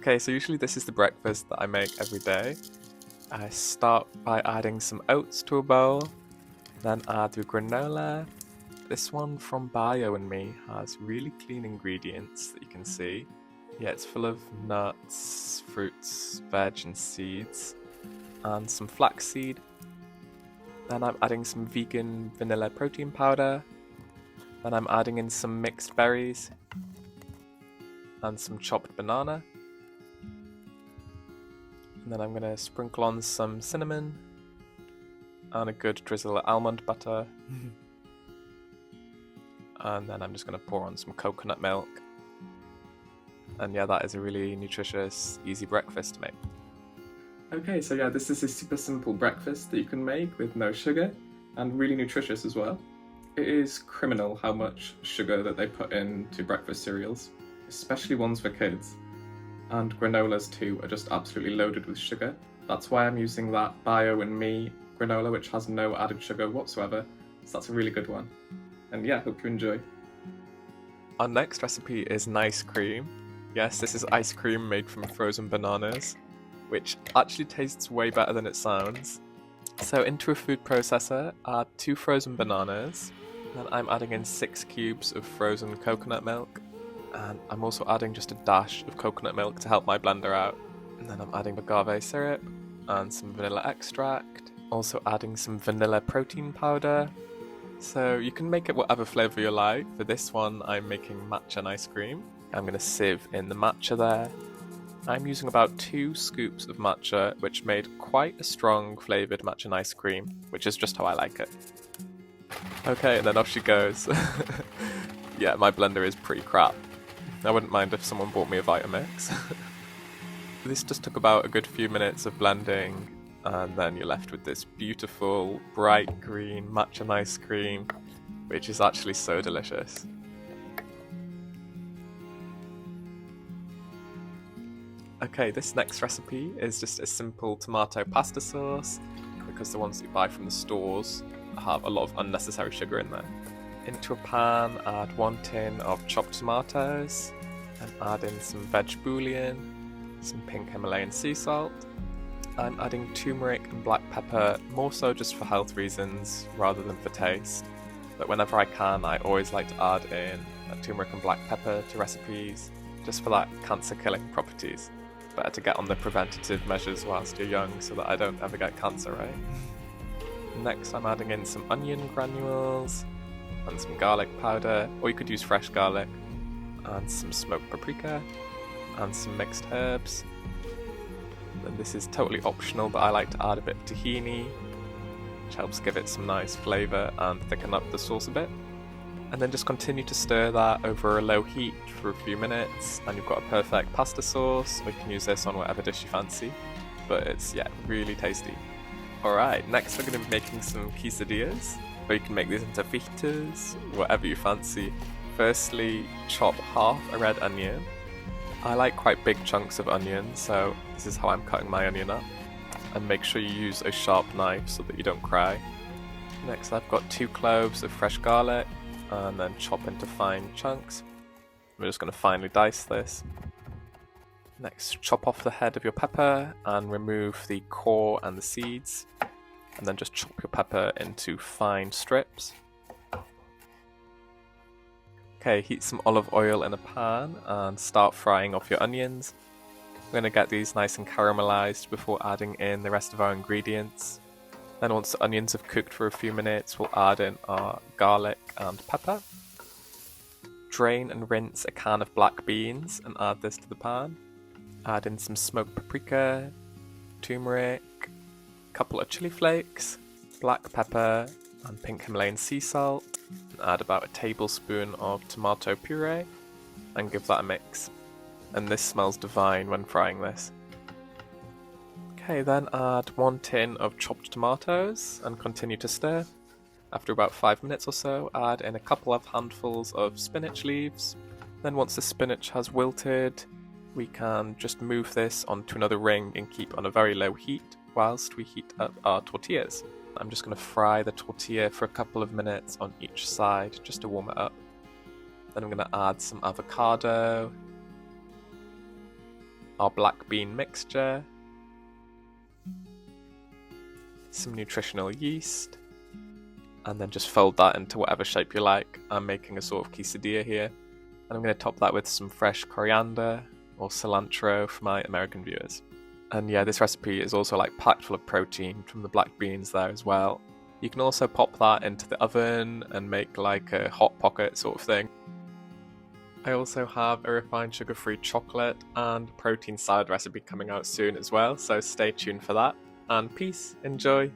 Okay, so usually this is the breakfast that I make every day. I start by adding some oats to a bowl, then add the granola. This one from Bio and Me has really clean ingredients that you can see. Yeah, it's full of nuts, fruits, veg and seeds, and some flaxseed. Then I'm adding some vegan vanilla protein powder. Then I'm adding in some mixed berries and some chopped banana. And then I'm going to sprinkle on some cinnamon and a good drizzle of almond butter. And then I'm just going to pour on some coconut milk. And yeah, that is a really nutritious, easy breakfast to make. Okay, so yeah, this is a super simple breakfast that you can make with no sugar and really nutritious as well. It is criminal how much sugar that they put into breakfast cereals, especially ones for kids. And granolas too are just absolutely loaded with sugar. That's why I'm using that Bio and Me granola, which has no added sugar whatsoever. So that's a really good one. And yeah, hope you enjoy. Our next recipe is Nice-Cream. Yes, this is ice cream made from frozen bananas, which actually tastes way better than it sounds. So into a food processor, add 2 frozen bananas. Then I'm adding in 6 cubes of frozen coconut milk. And I'm also adding just a dash of coconut milk to help my blender out. And then I'm adding agave syrup and some vanilla extract. Also adding some vanilla protein powder. So you can make it whatever flavour you like. For this one, I'm making Matcha Nice-Cream. I'm going to sieve in the matcha there. I'm using about 2 scoops of matcha, which made quite a strong flavoured Matcha Nice-Cream, which is just how I like it. Okay, and then off she goes. Yeah, my blender is pretty crap. I wouldn't mind if someone bought me a Vitamix. This just took about a good few minutes of blending, and then you're left with this beautiful, bright green Matcha Nice-Cream, which is actually so delicious. Okay, this next recipe is just a simple tomato pasta sauce, because the ones that you buy from the stores have a lot of unnecessary sugar in there. Into a pan, add 1 tin of chopped tomatoes, and add in some veg bouillon, some pink Himalayan sea salt. I'm adding turmeric and black pepper, more so just for health reasons rather than for taste. But whenever I can, I always like to add in turmeric and black pepper to recipes, just for that cancer-killing properties. Better to get on the preventative measures whilst you're young so that I don't ever get cancer, right? Next, I'm adding in some onion granules, and some garlic powder, or you could use fresh garlic, and some smoked paprika, and some mixed herbs. And this is totally optional, but I like to add a bit of tahini, which helps give it some nice flavour and thicken up the sauce a bit. And then just continue to stir that over a low heat for a few minutes, and you've got a perfect pasta sauce, or you can use this on whatever dish you fancy. But it's, yeah, really tasty. Alright, next we're going to be making some quesadillas. Or you can make these into fajitas, whatever you fancy. Firstly, chop half a red onion. I like quite big chunks of onion, so this is how I'm cutting my onion up. And make sure you use a sharp knife so that you don't cry. Next, I've got 2 cloves of fresh garlic, and then chop into fine chunks. We're just going to finely dice this. Next, chop off the head of your pepper and remove the core and the seeds. And then just chop your pepper into fine strips. Okay, heat some olive oil in a pan and start frying off your onions. We're going to get these nice and caramelized before adding in the rest of our ingredients. Then once the onions have cooked for a few minutes, we'll add in our garlic and pepper. Drain and rinse a can of black beans and add this to the pan. Add in some smoked paprika, turmeric, couple of chili flakes, black pepper, and pink Himalayan sea salt. And add about a tablespoon of tomato puree and give that a mix. And this smells divine when frying this. Okay, then add 1 tin of chopped tomatoes and continue to stir. After about 5 minutes or so, add in a couple of handfuls of spinach leaves. Then once the spinach has wilted, we can just move this onto another ring and keep on a very low heat whilst we heat up our tortillas. I'm just going to fry the tortilla for a couple of minutes on each side just to warm it up. Then I'm going to add some avocado, our black bean mixture, some nutritional yeast, and then just fold that into whatever shape you like. I'm making a sort of quesadilla here, and I'm going to top that with some fresh coriander or cilantro for my American viewers. And yeah, this recipe is also like packed full of protein from the black beans there as well. You can also pop that into the oven and make like a hot pocket sort of thing. I also have a refined sugar-free chocolate and protein salad recipe coming out soon as well, so stay tuned for that. And peace, enjoy!